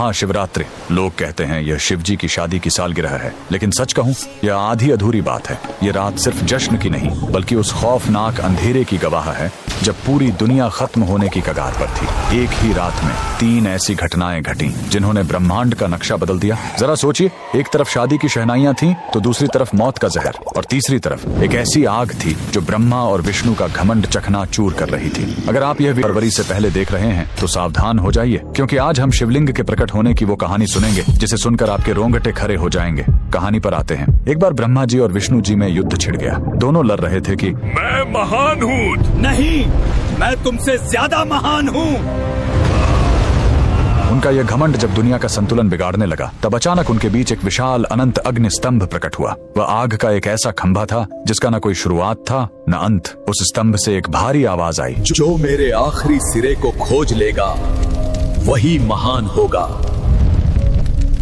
महाशिवरात्रि। लोग कहते हैं यह शिव जी की शादी की सालगिरह है, लेकिन सच कहूं यह आधी अधूरी बात है। यह रात सिर्फ जश्न की नहीं बल्कि उस खौफनाक अंधेरे की गवाह है जब पूरी दुनिया खत्म होने की कगार पर थी। एक ही रात में 3 ऐसी घटनाएं घटी जिन्होंने ब्रह्मांड का नक्शा बदल दिया। जरा सोचिए, एक तरफ शादी की शहनाइयां थीं, तो दूसरी तरफ मौत का जहर, और तीसरी तरफ एक ऐसी आग थी जो ब्रह्मा और विष्णु का घमंड चकनाचूर कर रही थी। अगर आप यह फरवरी से पहले देख रहे हैं तो सावधान हो जाइए, क्योंकि आज हम शिवलिंग के प्रकट होने की वो कहानी सुनेंगे जिसे सुनकर आपके रोंगटे खड़े हो जाएंगे। कहानी पर आते हैं। एक बार ब्रह्मा जी और विष्णु जी में युद्ध छिड़ गया। दोनों लड़ रहे थे कि मैं महान हूँ। नहीं, मैं तुमसे ज्यादा महान हूँ। उनका यह घमंड जब दुनिया का संतुलन बिगाड़ने लगा, तब अचानक उनके बीच एक विशाल अनंत अग्नि स्तंभ प्रकट हुआ। वह आग का एक ऐसा खंभा था जिसका न कोई शुरुआत था न अंत। उस स्तंभ से एक भारी आवाज आई, जो मेरे आखिरी सिरे को खोज लेगा वही महान होगा।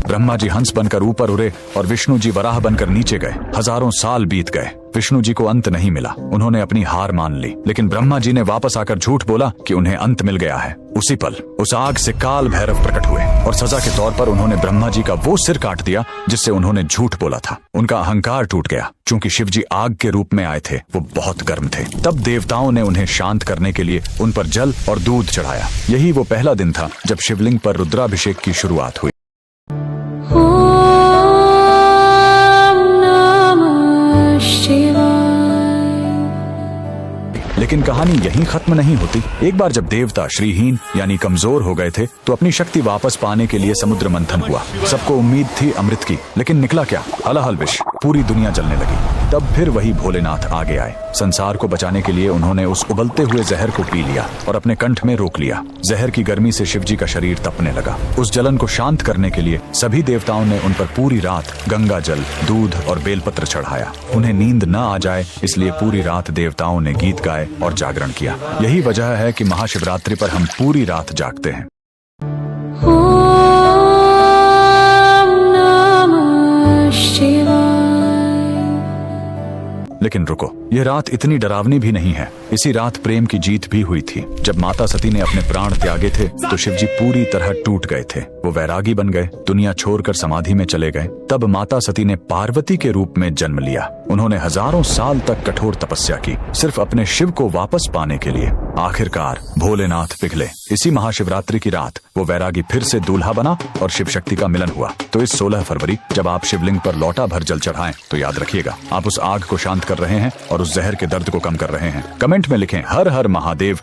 ब्रह्मा जी हंस बनकर ऊपर उड़े और विष्णु जी वराह बनकर नीचे गए। हजारों साल बीत गए, विष्णु जी को अंत नहीं मिला। उन्होंने अपनी हार मान ली, लेकिन ब्रह्मा जी ने वापस आकर झूठ बोला कि उन्हें अंत मिल गया है। उसी पल उस आग से काल भैरव प्रकट हुए और सजा के तौर पर उन्होंने ब्रह्मा जी का वो सिर काट दिया जिससे उन्होंने झूठ बोला था। उनका अहंकार टूट गया। चूंकि शिव जी आग के रूप में आए थे, वो बहुत गर्म थे। तब देवताओं ने उन्हें शांत करने के लिए उन पर जल और दूध चढ़ाया। यही वो पहला दिन था जब शिवलिंग पर रुद्राभिषेक की शुरुआत हुई। लेकिन कहानी यहीं खत्म नहीं होती। एक बार जब देवता श्रीहीन यानी कमजोर हो गए थे, तो अपनी शक्ति वापस पाने के लिए समुद्र मंथन हुआ। सबको उम्मीद थी अमृत की, लेकिन निकला क्या? हलाहल विष। पूरी दुनिया जलने लगी। तब फिर वही भोलेनाथ आगे आए। संसार को बचाने के लिए उन्होंने उस उबलते हुए जहर को पी लिया और अपने कंठ में रोक लिया। जहर की गर्मी से शिव जी का शरीर तपने लगा। उस जलन को शांत करने के लिए सभी देवताओं ने उन पर पूरी रात गंगा जल, दूध और बेलपत्र चढ़ाया। उन्हें नींद न आ जाए इसलिए पूरी रात देवताओं ने गीत गाए और जागरण किया। यही वजह है कि महाशिवरात्रि पर हम पूरी रात जागते हैं। लेकिन रुको, यह रात इतनी डरावनी भी नहीं है। इसी रात प्रेम की जीत भी हुई थी। जब माता सती ने अपने प्राण त्यागे थे तो शिव जी पूरी तरह टूट गए थे। वो वैरागी बन गए, दुनिया छोड़कर समाधि में चले गए। तब माता सती ने पार्वती के रूप में जन्म लिया। उन्होंने हजारों साल तक कठोर तपस्या की, सिर्फ अपने शिव को वापस पाने के लिए। आखिरकार भोलेनाथ पिघले। इसी महाशिवरात्रि की रात वो वैरागी फिर से दूल्हा बना और शिव शक्ति का मिलन हुआ। तो इस 16 फरवरी जब आप शिवलिंग पर लोटा भर जल चढ़ाएं, तो याद रखिएगा आप उस आग को शांत कर रहे हैं और उस जहर के दर्द को कम कर रहे हैं। कमेंट में लिखें हर हर महादेव।